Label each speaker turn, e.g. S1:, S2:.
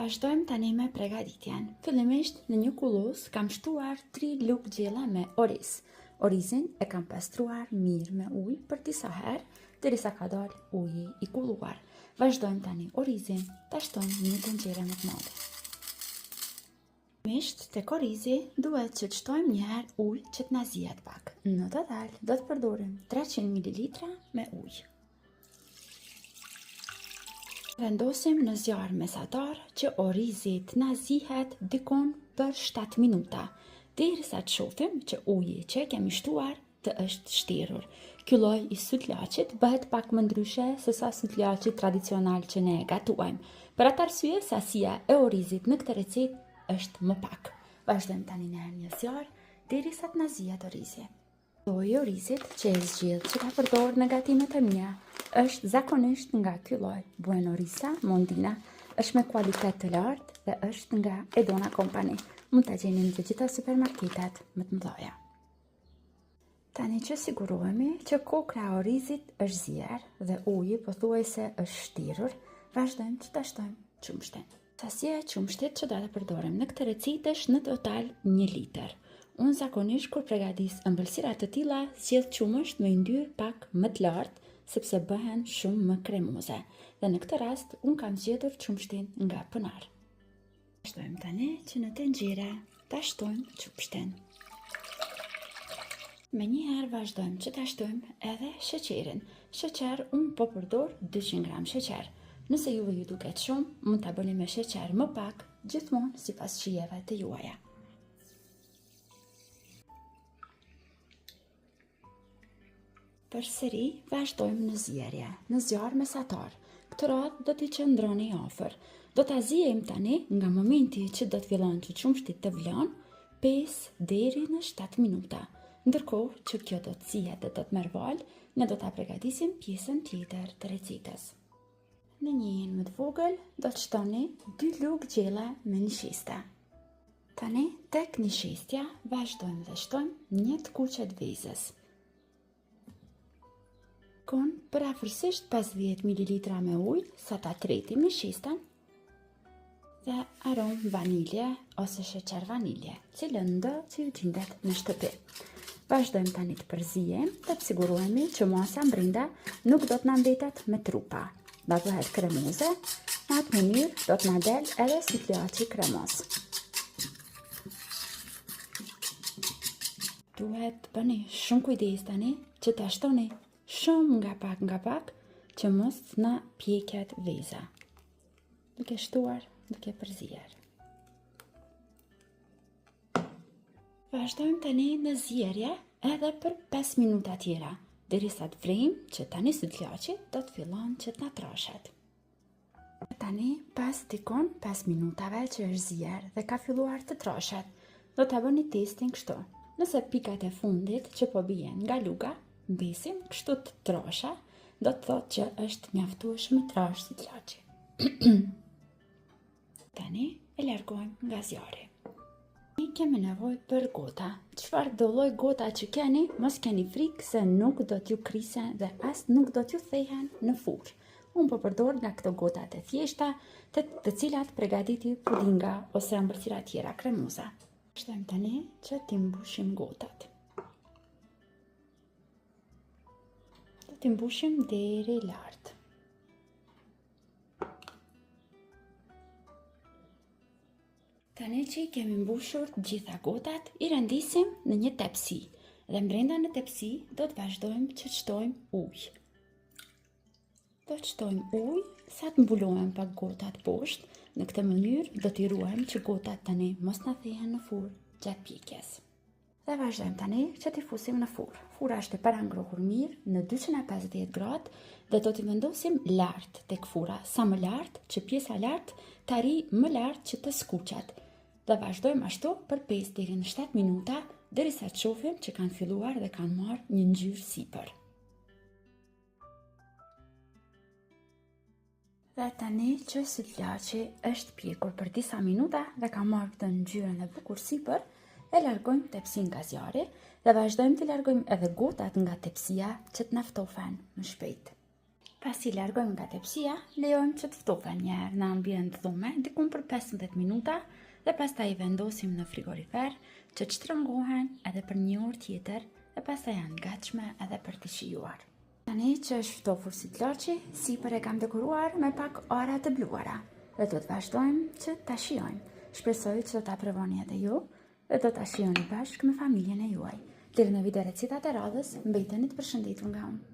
S1: Vazhdojmë tani me pregaditjen. Fillimisht në një kullos kam shtuar 3 lugë gjella me oriz. Orizin e kam pastruar mirë me ujë për disa herë, derisa ka dalë uji i kulluar. Vazhdojmë tani orizin ta shtojmë në një tenxhere më të madhe. Misht tek orizi duhet që të shtojmë një herë ujë që të na zihet pak. Në total do të përdorim 300 ml me ujë. Vendosim në zjarr mesatar që orizi të na zihet dikon për 7 minuta, derisa të shohim që uji që e kemi shtuar të është shtirur. Ky lloj i sutllaçit bëhet pak më ndryshe se sa sutllaçi tradicional që ne e gatuajmë. Për atë arsye sasia e orizit në këtë recetë është më pak. Vazhdojmë tani në një zjarr derisa të na zihet orizi. Lloji i orizit që e zgjidh që ka përdorur në gatimet e mia është zakonisht nga ky lloj. Buenorisa Mondina është me kualitet të lartë dhe është nga Edona Company. Mund ta gjeni në të gjitha supermarketet më të mëdha. Tani që sigurohemi që kokra e orizit është zier dhe uji pothuajse është shtirur, vazhdojmë që ta shtojmë qumshtin. Sasia e qumshtit që do ta përdorim në këtë recetë është në total 1 litër. Unë zakonisht kur përgatis ëmbëlsira të tilla, zgjedh qumësht me yndyrë pak më të lartë, sepse bëhen shumë më kremoze. Dhe në këtë rast, unë kam zgjedhur qumshtin nga Pënar. Vazhdojmë tani që në tenxhere ta shtojmë qumshtin. Me njëherë vazhdojmë që ta shtojmë edhe sheqerin. Sheqer unë po përdor 200 gram sheqer. Nëse juve ju duket shumë, mund ta bëni me sheqer më pak, gjithmonë sipas shijeve të juaja. Përsëri vazhdojmë në zjerje, në zjarr mesatar. Këtë radhë do t'i qëndroni afër. Do ta ziejm tani nga momenti që do të fillon që qumshti të vlon 5 deri në 7 minuta. Ndërkohë që kjo do të zihet dhe do të merr val, ne do ta përgatisim pjesën tjetër të recetës. Në një hinë më të vogël do të shtoni 2 lugë gjella me nisheste. Tani tek nishestja vazhdojmë dhe shtojmë 1 kuqe të vezës. Për afërsisht 50 ml me ujë, sa ta tretim nishesten, dhe aromë vanilje ose sheqer vanilje, cilën do që ju gjendet në shtëpi. Vazhdojmë tani të përzijem dhe të sigurohemi që masa brenda nuk do të na mbetet me trupa. Do të bëhet kremoze, në atë mënyrë do të na del edhe sutllaçi kremos. Duhet të bëni shumë kujdes tani që ta shtoni shumë nga pak, që mos na pjeket veza. Duke shtuar, duke përzier. Vazhdojmë tani në zjerje edhe për 5 minuta tjera, derisa të vrejmë që tani sutllaçi do të fillon që të na trashet. Tani, pas dikon 5 minutave që është zier dhe ka filluar të trashet, do ta bëni testin kështu. Nëse pikat e fundit që po bien nga luga mbesin kështu të trasha, do të thotë që është mjaftueshëm të trash sutllaçi. Tani e largojmë nga zjarri. Ne kemi nevojë për gota. Çfarë do lloj gota që keni, mos keni frikë se nuk do t'ju krisen dhe as nuk do t'ju thehen në furrë. Unë po përdor nga këto gotat e thjeshta, të cilat përgatiti pudinga ose ëmbëlsira tjera kremoze. Vazhdojmë tani që t'i mbushim gotat. T'i mbushim deri lart. Tani që i kemi mbushur gjitha gotat, i rendisim në një tepsi dhe brenda në tepsi do të vazhdojmë që të shtojmë ujë. Do të shtojmë ujë sa të mbulohen pak gotat poshtë, në këtë mënyrë do t'i ruajmë që gotat tani mos na thehen në furrë gjatë pjekjes. Dhe vazhdojmë tani që t'i fusim në furrë. Furra është e parangrohur mirë në 250 gradë dhe do t'i vendosim lart tek furra, sa më lart që pjesa lart të arrijë më lart që të skuqet. Dhe vazhdojmë ashtu për 5 deri në 7 minuta derisa të shohim që kanë filluar dhe kanë marrë një ngjyrë sipër. Dhe tani që sutllaçi është pjekur për disa minuta dhe ka marrë këtë ngjyrën e bukur sipër, e largojmë tepsin nga zjarri dhe vazhdojmë të largojmë edhe gotat nga tepsia që të na ftofen më shpejt. Pasi largojmë nga tepsia, lejojmë që të ftohen një herë në ambient dhume, diku për 15 minuta, dhe pastaj I vendosim në frigorifer që të shtrëngohen edhe për një orë tjetër, dhe pastaj janë gatshme edhe për të shijuar. Tani që është ftofur si t'loqi, sipër e kam dekoruar me pak ora të bluara dhe do të vazhdojmë që ta shijojmë. Shpresoj që do ta provoni edhe ju dhe do ta shijoni bashkë me familjen e juaj. Deri në video recitat e radhës, mbeteni të përshëndetur nga unë.